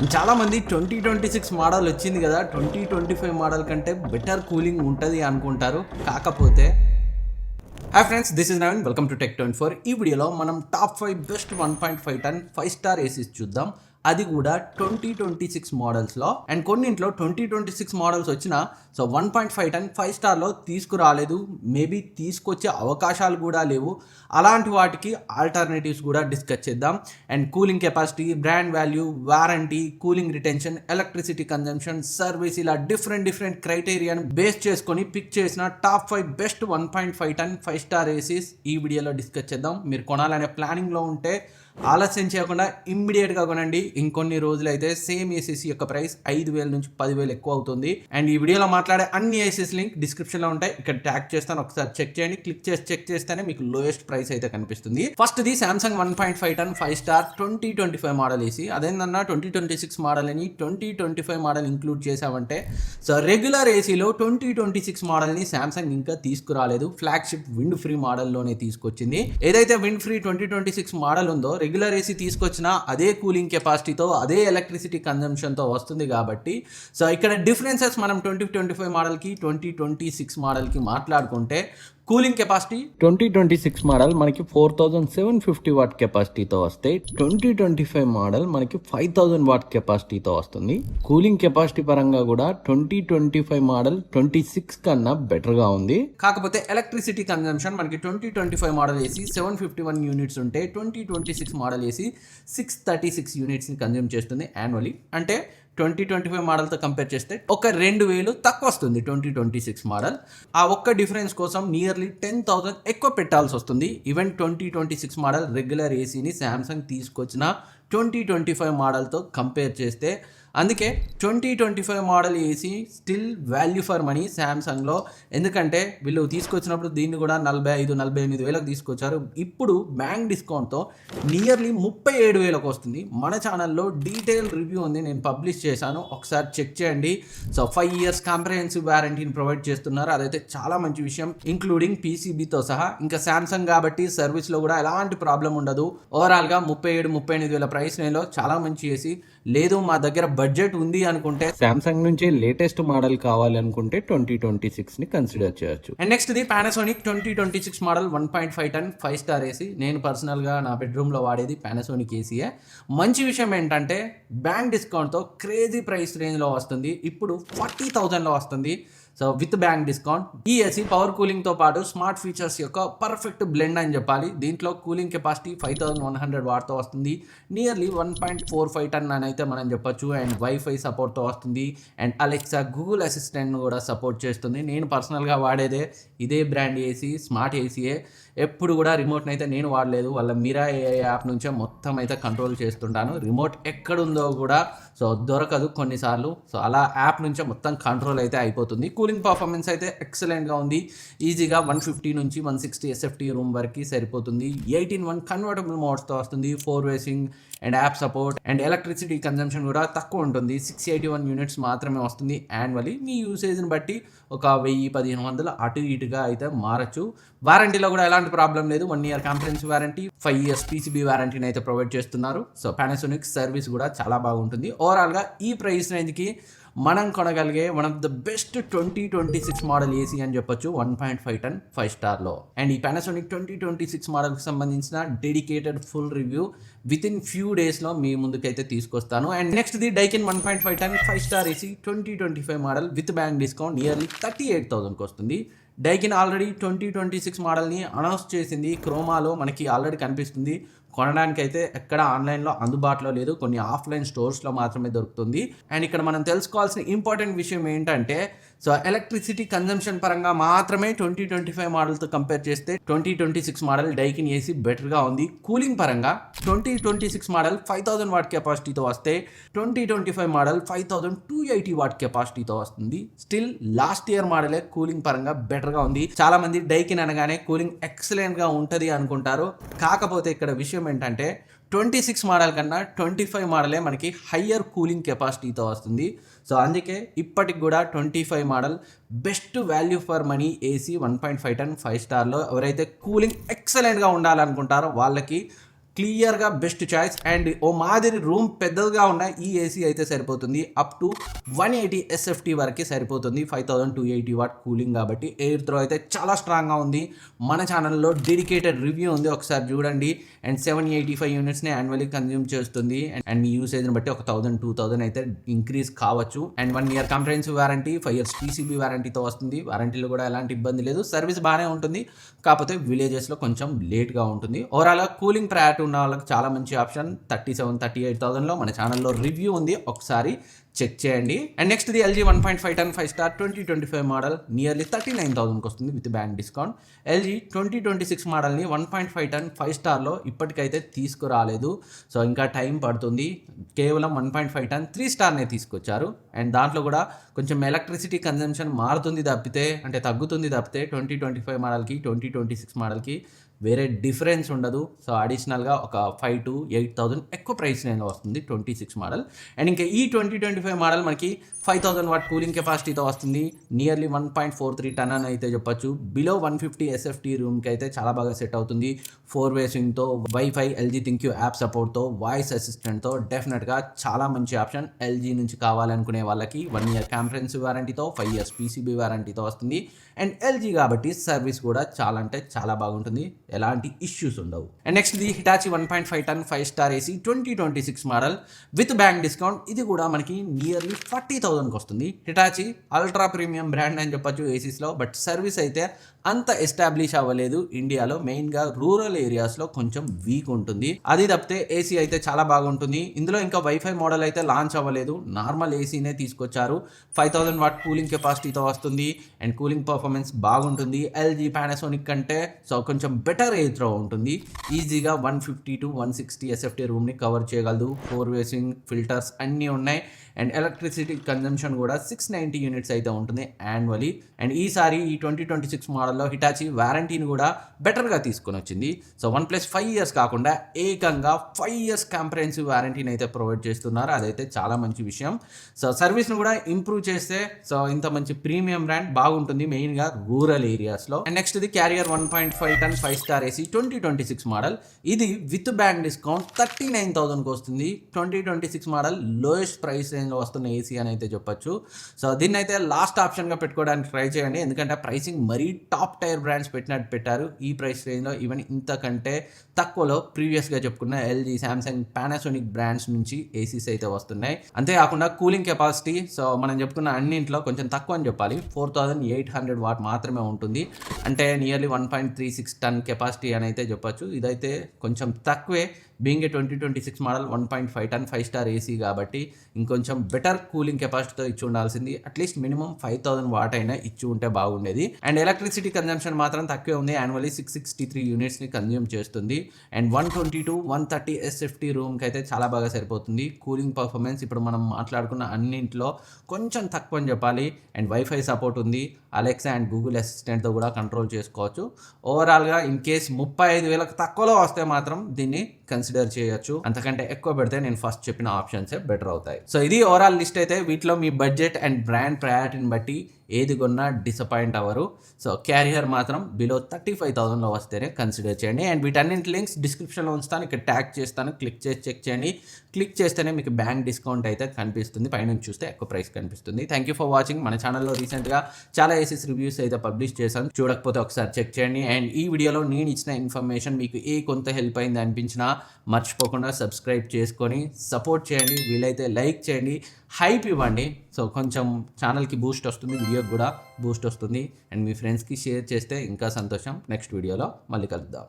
చాలామంది 2026 మోడల్ వచ్చింది కదా, 2025 మోడల్ కంటే బెటర్ కూలింగ్ ఉంటుంది అనుకుంటారు. కాకపోతే hi friends, this is Naveen. Welcome to Tech24. ఈ వీడియోలో మనం top 5 best 1.5 ton 5 star ACs చూద్దాం. అది కూడా 2026 మోడల్స్లో. అండ్ కొన్నింట్లో 2026 మోడల్స్ వచ్చినా 1.5 టన్ 5 స్టార్లో తీసుకురాలేదు, మేబీ తీసుకొచ్చే అవకాశాలు కూడా లేవు. అలాంటి వాటికి ఆల్టర్నేటివ్స్ కూడా డిస్కస్ చేద్దాం. And cooling capacity, brand value, warranty, cooling retention, electricity consumption, service, ఇలా డిఫరెంట్ క్రైటీరియాను బేస్ చేసుకొని పిక్ చేసిన top 5 best 1.5 ton 5 star ACs ఈ వీడియోలో డిస్కస్ చేద్దాం. మీరు కొనాలనే ప్లానింగ్లో ఉంటే ఆలస్యం చేయకుండా ఇమ్మీడియట్గా కొనండి. ఇంకొన్ని రోజులు అయితే సేమ్ ఏసీసీ యొక్క ప్రైస్ 5,000 నుంచి 10,000 ఎక్కువ అవుతుంది. అండ్ ఈ వీడియోలో మాట్లాడే అన్ని ఏసీస్ లింక్ డిస్క్రిప్షన్లో ఉంటాయి, ఇక్కడ ట్యాగ్ చేస్తాను, ఒకసారి చెక్ చేయండి. క్లిక్ చేసి చెక్ చేస్తేనే మీకు లోయెస్ట్ ప్రైస్ అయితే కనిపిస్తుంది. First the Samsung 1.5 ton 5 star 2025 model AC. అదేందన్నా 2026 మోడల్ అని 2025 మోడల్ ఇంక్లూడ్ చేసామంటే, రెగ్యులర్ ఏసీలో 2026 మోడల్ని సామ్సంగ్ ఇంకా తీసుకురాలేదు. ఫ్లాగ్షిప్ విండ్ ఫ్రీ మోడల్లోనే తీసుకొచ్చింది. ఏదైతే విండ్ ఫ్రీ 2026 మోడల్ ఉందో, రెగ్యులర్ ఏసీ తీసుకొచ్చినా అదే కూలింగ్ కెపాసిటీతో, అదే ఎలక్ట్రిసిటీ కన్జంప్షన్తో వస్తుంది. కాబట్టి ఇక్కడ డిఫరెన్సెస్ మనం 2025 మోడల్కి 2026 మోడల్కి మాట్లాడుకుంటే, కూలింగ్ కెపాసిటీ 2026 మోడల్ మనకి 4750 వాట్ కెపాసిటీతో వస్తే, 2025 మోడల్ మనకి 5000 వాట్ కెపాసిటీతో వస్తుంది. కూలింగ్ కెపాసిటీ పరంగా కూడా 2025 మోడల్ 26 కన్నా బెటర్గా ఉంది. కాకపోతే ఎలక్ట్రిసిటీ కన్జంప్షన్ మనకి 2025 మోడల్ ఏసీ 751 యూనిట్స్ ఉంటే, 2026 మోడల్ ఏసీ 636 యూనిట్స్ని కన్జ్యూమ్ చేస్తుంది యాన్యువల్లీ. అంటే 2025 మోడల్తో కంపేర్ చేస్తే ఒక 2,000 తక్కువ వస్తుంది 2026 మోడల్. ఆ ఒక్క డిఫరెన్స్ కోసం నియర్లీ 10,000 ఎక్కువ పెట్టాల్సి వస్తుంది. ఈవెన్ 2026 మోడల్ రెగ్యులర్ ఏసీని సామ్సంగ్ తీసుకొచ్చిన 2025 మోడల్తో కంపేర్ చేస్తే. అందుకే 2025 model AC still value for money సామ్సంగ్లో. ఎందుకంటే వీళ్ళు తీసుకొచ్చినప్పుడు దీన్ని కూడా 45-48 వేలకు తీసుకొచ్చారు. ఇప్పుడు బ్యాంక్ డిస్కౌంట్తో నియర్లీ 37,000కు వస్తుంది. మన ఛానల్లో డీటెయిల్ రివ్యూ ఉంది, నేను పబ్లిష్ చేశాను, ఒకసారి చెక్ చేయండి. 5 years కాంప్రహెన్సివ్ వారంటీని ప్రొవైడ్ చేస్తున్నారు, అదైతే చాలా మంచి విషయం, ఇంక్లూడింగ్ పీసీబీతో సహా. ఇంకా సామ్సంగ్ కాబట్టి సర్వీస్లో కూడా ఎలాంటి ప్రాబ్లం ఉండదు. ఓవరాల్గా 37-38 వేల ప్రైస్ రేంజ్లో చాలా మంచి ఏసీ. లేదు మా దగ్గర బడ్జెట్ ఉంది అనుకుంటే, సామ్సంగ్ నుంచి లేటెస్ట్ మోడల్ కావాలి అనుకుంటే 2026 ని కన్సిడర్ చేయొచ్చు. And next the Panasonic 2026 model 1.5 ton 5 star AC. నేను పర్సనల్గా నా బెడ్రూమ్లో వాడేది పానాసోనిక్ ఏసీయే. మంచి విషయం ఏంటంటే బ్యాంక్ డిస్కౌంట్తో క్రేజీ ప్రైస్ రేంజ్లో వస్తుంది. ఇప్పుడు 40,000లో వస్తుంది విత్ బ్యాంక్ డిస్కౌంట్. ఈ ఏసీ పవర్ కూలింగ్తో పాటు స్మార్ట్ ఫీచర్స్ యొక్క పర్ఫెక్ట్ బ్లెండ్ అని చెప్పాలి. దీంట్లో కూలింగ్ కెపాసిటీ 5100 వాట్తో వస్తుంది, నియర్లీ 1.45 టన్ అని అయితే మనం చెప్పొచ్చు. అండ్ వైఫై సపోర్ట్తో వస్తుంది. అండ్ అలెక్సా, గూగుల్ అసిస్టెంట్ కూడా సపోర్ట్ చేస్తుంది. నేను పర్సనల్గా వాడేదే ఇదే బ్రాండ్ ఏసీ, స్మార్ట్ ఏసీయే. ఎప్పుడు కూడా రిమోట్ని అయితే నేను వాడలేదు, వాళ్ళ మిరా ఏఐ యాప్ నుంచే మొత్తం అయితే కంట్రోల్ చేస్తుంటాను. రిమోట్ ఎక్కడుందో కూడా దొరకదు కొన్నిసార్లు. అలా యాప్ నుంచే మొత్తం కంట్రోల్ అయితే అయిపోతుంది. కూలింగ్ పర్ఫార్మెన్స్ అయితే ఎక్సలెంట్గా ఉంది. ఈజీగా 150 నుంచి 160 ఎస్ఎఫ్టీ రూమ్ వరకు సరిపోతుంది. 18:1 కన్వర్టబుల్ మోడ్స్తో వస్తుంది. 4 way swing and app support. And electricity consumption కూడా తక్కువ ఉంటుంది, 681 యూనిట్స్ మాత్రమే వస్తుంది యాన్యువల్లీ. మీ యూసేజ్ని బట్టి ఒక 1000-1500 అటు ఇటుగా అయితే మారచ్చు. వారంటీలో కూడా ఎలాంటి ప్రాబ్లం లేదు. 1 year comprehensive warranty, 5 years PCB వారంటీని అయితే ప్రొవైడ్ చేస్తున్నారు. పానాసోనిక్ సర్వీస్ కూడా చాలా బాగుంటుంది. ఓవరాల్గా ఈ ప్రైస్ రేంజ్కి మనం కొనగలిగే one of the best 2026 model AC అని చెప్పొచ్చు 1.5 టన్ 5 స్టార్లో. అండ్ ఈ పానాసోనిక్ 2026 మోడల్కి సంబంధించిన dedicated full review with in few డేస్లో మీ ముందుకైతే తీసుకొస్తాను. And next the Daikin 1.5 ton 5 star AC 2025 model with bank discount nearly 38,000కి వస్తుంది. డైకిన్ ఆల్రెడీ 2026 మోడల్ని అనౌన్స్ చేసింది. క్రోమాలో మనకి ఆల్రెడీ కనిపిస్తుంది. కొనడానికి అయితే ఎక్కడ ఆన్లైన్లో అందుబాటులో లేదు, కొన్ని ఆఫ్లైన్ స్టోర్స్లో మాత్రమే దొరుకుతుంది. అండ్ ఇక్కడ మనం తెలుసుకోవాల్సిన ఇంపార్టెంట్ విషయం ఏంటంటే, ఎలక్ట్రిసిటీ కన్జంప్షన్ పరంగా మాత్రమే 2025 మోడల్తో కంపేర్ చేస్తే 2026 మోడల్ డైకిన్ ఏసీ బెటర్గా ఉంది. కూలింగ్ పరంగా 2026 మోడల్ 5000 వాట్ కెపాసిటీతో వస్తే, 2025 మోడల్ 5280 వాట్ కెపాసిటీతో వస్తుంది. స్టిల్ లాస్ట్ ఇయర్ మోడలే కూలింగ్ పరంగా బెటర్గా ఉంది. చాలా మంది డైకిన్ అనగానే కూలింగ్ ఎక్సలెంట్గా ఉంటుంది అనుకుంటారు. కాకపోతే ఇక్కడ విషయం ఏంటంటే, 26 మోడల్ కన్నా 25 మోడలే మనకి హయ్యర్ కూలింగ్ కెపాసిటీతో వస్తుంది. అందుకే ఇప్పటికి కూడా 25 model best value for money AC 1.5 ton 5 స్టార్లో. ఎవరైతే కూలింగ్ ఎక్సలెంట్గా ఉండాలనుకుంటారో వాళ్ళకి క్లియర్గా బెస్ట్ చాయిస్. అండ్ ఓ మాదిరి రూమ్ పెద్దగా ఉన్న ఈ ఏసీ అయితే సరిపోతుంది. అప్ టు 180 SFT వరకు సరిపోతుంది. 5280 వాట్ కూలింగ్ కాబట్టి ఎయిర్ త్రో అయితే చాలా స్ట్రాంగ్గా ఉంది. మన ఛానల్లో డెడికేటెడ్ రివ్యూ ఉంది, ఒకసారి చూడండి. అండ్ 785 యూనిట్స్ని యాన్యువల్లీ కన్జ్యూమ్ చేస్తుంది. అండ్ మీ యూసేజ్ని బట్టి ఒక 1000-2000 అయితే ఇంక్రీజ్ కావచ్చు. And 1 year comprehensive warranty, 5 years PCB వారంటీతో వస్తుంది. వారంటీలో కూడా ఎలాంటి ఇబ్బంది లేదు, సర్వీస్ బాగానే ఉంటుంది. కాకపోతే విలేజెస్లో కొంచెం లేట్గా ఉంటుంది. ఓవరాల్ కూలింగ్ ప్రయారిటీ ఉన్న వాళ్ళకి చాలా మంచి ఆప్షన్. 37,000-38,000లో మన ఛానల్లో రివ్యూ ఉంది, ఒకసారి చెక్ చేయండి. And next the LG 1.5 ton 5-star 2025 model nearly 39,000కి వస్తుంది విత్ బ్యాంక్ డిస్కౌంట్. LG 2026 మోడల్ని 1.5 ton 5-starలో ఇప్పటికైతే తీసుకురాలేదు. సో ఇంకా టైం పడుతుంది. కేవలం 1.5 ton 3-starనే తీసుకొచ్చారు. అండ్ దాంట్లో కూడా కొంచెం ఎలక్ట్రిసిటీ కన్జంప్షన్ మారుతుంది తప్పితే, అంటే తగ్గుతుంది తప్పితే 2025 మోడల్కి 2026 మోడల్కి వేరే డిఫరెన్స్ ఉండదు. సో అడిషనల్గా ఒక 5,000 to 8,000 ఎక్కువ ప్రైస్ రేంజ్లో వస్తుంది 26 మోడల్. అండ్ ఇంకా ఈ 2025 మోడల్ మనకి 5,000 వాట్ కూలింగ్ కెపాసిటీతో వస్తుంది. నియర్లీ 1.43 ton అని అయితే చెప్పొచ్చు. బిలో 150 SFT రూమ్కి అయితే చాలా బాగా సెట్ అవుతుంది. 4-way స్వింగ్తో, వైఫై, LG ThinQ యాప్ సపోర్ట్తో, వాయిస్ అసిస్టెంట్తో డెఫినెట్గా చాలా మంచి ఆప్షన్. LG నుంచి కావాలనుకునే వాళ్ళకి 1 year కాంప్రహెన్సివ్ వారంటీతో, 5 years PCB వారంటీతో వస్తుంది. అండ్ LG కాబట్టి సర్వీస్ కూడా చాలా అంటే చాలా బాగుంటుంది, ఎలాంటి ఇష్యూస్ ఉండవు. And next the Hitachi 1.5 ton 5-star AC 2026 model with bank discount. ఇది కూడా మనకి నియర్లీ 40,000కి వస్తుంది. హిటాచి అల్ట్రా ప్రీమియం బ్రాండ్ అని చెప్పొచ్చు ఏసీస్లో, బట్ సర్వీస్ అయితే అంత ఎస్టాబ్లిష్ అవ్వలేదు ఇండియాలో. మెయిన్గా రూరల్ ఏరియాస్లో కొంచెం వీక్ ఉంటుంది. అది తప్పితే ఏసీ అయితే చాలా బాగుంటుంది. ఇందులో ఇంకా వైఫై మోడల్ అయితే లాంచ్ అవ్వలేదు, నార్మల్ ఏసీనే తీసుకొచ్చారు. 5,000 వాట్ కూలింగ్ కెపాసిటీతో వస్తుంది. అండ్ కూలింగ్ పర్ఫార్మెన్స్ బాగుంటుంది. LG పానాసోనిక్ కంటే సో కొంచెం బెటర్ ఎయిర్ త్రో ఉంటుంది. ఈజీగా 150 to 160 SFT రూమ్ని కవర్ చేయగలదు. 4-way స్వింగ్, ఫిల్టర్స్ అన్నీ ఉన్నాయి. అండ్ ఎలక్ట్రిసిటీ కన్జంప్షన్ కూడా 690 యూనిట్స్ అయితే ఉంటుంది యాన్యువల్లీ. అండ్ ఈసారి ఈ 2026 మోడల్లో హిటాచి వారంటీని కూడా బెటర్గా తీసుకొని వచ్చింది. సో 1+5 years కాకుండా ఏకంగా 5 years కాంప్రహెన్సివ్ వారంటీని అయితే ప్రొవైడ్ చేస్తున్నారు. అదైతే చాలా మంచి విషయం. సో సర్వీస్ను కూడా ఇంప్రూవ్ చేస్తే సో ఇంత మంచి ప్రీమియం బ్రాండ్ బాగుంటుంది, మెయిన్గా రూరల్ ఏరియాస్లో. అండ్ నెక్స్ట్ ఇది carrier 1.5 ton 5-star AC 2026 model. ఇది విత్ బ్యాంక్ డిస్కౌంట్ 39,000కి వస్తుంది. 2026 మోడల్ లోయెస్ట్ ప్రైస్ రేంజ్లో వస్తున్న ఏసీ అని అయితే చెప్పొచ్చు. సో దీన్ని అయితే లాస్ట్ ఆప్షన్గా పెట్టుకోవడానికి ట్రై చేయండి, ఎందుకంటే ప్రైసింగ్ మరీ టాప్ టైర్ బ్రాండ్స్ పెట్టినట్టు పెట్టారు. ఈ ప్రైస్ రేంజ్లో ఈవెన్ ఇంతకంటే తక్కువలో ప్రీవియస్గా చెప్పుకున్న LG, శాంసంగ్, పానాసోనిక్ బ్రాండ్స్ నుంచి ఏసీస్ అయితే వస్తున్నాయి. అంతేకాకుండా కూలింగ్ కెపాసిటీ సో మనం చెప్పుకున్న అన్నింట్లో కొంచెం తక్కువ అని చెప్పాలి. 4,800 వాట్ మాత్రమే ఉంటుంది. అంటే నియర్లీ 1.36 ton కెపాసిటీ అని అయితే చెప్పొచ్చు. ఇదైతే కొంచెం తక్కువే. Being a 2026 model 1.5 ton 5-star AC కాబట్టి ఇంకొంచెం బెటర్ కూలింగ్ కెపాసిటీతో ఇచ్చి ఉండాల్సింది. అట్లీస్ట్ మినిమం 5,000 వాట్ అయినా ఇచ్చి ఉంటే బాగుండేది. అండ్ ఎలక్ట్రిసిటీ కన్జంప్షన్ మాత్రం తక్కువే ఉంది. యాన్యువల్లీ 663 యూనిట్స్ని కన్జ్యూమ్ చేస్తుంది. అండ్ 120 to 130 SFT రూమ్కి అయితే చాలా బాగా సరిపోతుంది. కూలింగ్ పర్ఫార్మెన్స్ ఇప్పుడు మనం మాట్లాడుకున్న అన్నింటిలో కొంచెం తక్కువ అని చెప్పాలి. అండ్ వైఫై సపోర్ట్ ఉంది. అలెక్సా అండ్ గూగుల్ అసిస్టెంట్తో కూడా కంట్రోల్ చేసుకోవచ్చు. ఓవరాల్గా ఇన్ కేస్ 35,000కి తక్కువలో వస్తే మాత్రం దీన్ని కన్సిడర్ చేయొచ్చు. అంతకంటే ఎక్కువ పెడితే నేను ఫస్ట్ చెప్పిన ఆప్షన్సే బెటర్ అవుతాయి. సో ఇది ఓవరాల్ లిస్ట్ అయితే. వీటిలో మీ బడ్జెట్ అండ్ బ్రాండ్ ప్రయారిటీని బట్టి ఏది కొన్నా డిసప్పాయింట్ అవ్వరు. సో క్యారియర్ మాత్రం బిలో 35,000లో వస్తేనే కన్సిడర్ చేయండి. అండ్ వీటన్నింటి లింక్స్ డిస్క్రిప్షన్లో ఉంచుతాను, ఇక్కడ ట్యాగ్ చేస్తాను, క్లిక్ చేసి చెక్ చేయండి. క్లిక్ చేస్తేనే మీకు బ్యాంక్ డిస్కౌంట్ అయితే కనిపిస్తుంది, పైనుంచి చూస్తే ఎక్కువ ప్రైస్ కనిపిస్తుంది. Thank you for watching. మన ఛానల్లో రీసెంట్గా చాలా ఏసీస్ రివ్యూస్ అయితే పబ్లిష్ చేశాను, చూడకపోతే ఒకసారి చెక్ చేయండి. అండ్ ఈ వీడియోలో నేను ఇచ్చిన ఇన్ఫర్మేషన్ మీకు కొంత హెల్ప్ అయింది అనిపించినా మర్చిపోకుండా సబ్స్క్రైబ్ చేసుకొని సపోర్ట్ చేయండి. వీలైతే లైక్ చేయండి, హైప్ ఇవ్వండి. సో కొంచెం ఛానల్కి బూస్ట్ వస్తుంది, వీడియోకి కూడా బూస్ట్ వస్తుంది. అండ్ మీ ఫ్రెండ్స్కి షేర్ చేస్తే ఇంకా సంతోషం. నెక్స్ట్ వీడియోలో మళ్ళీ కలుద్దాం.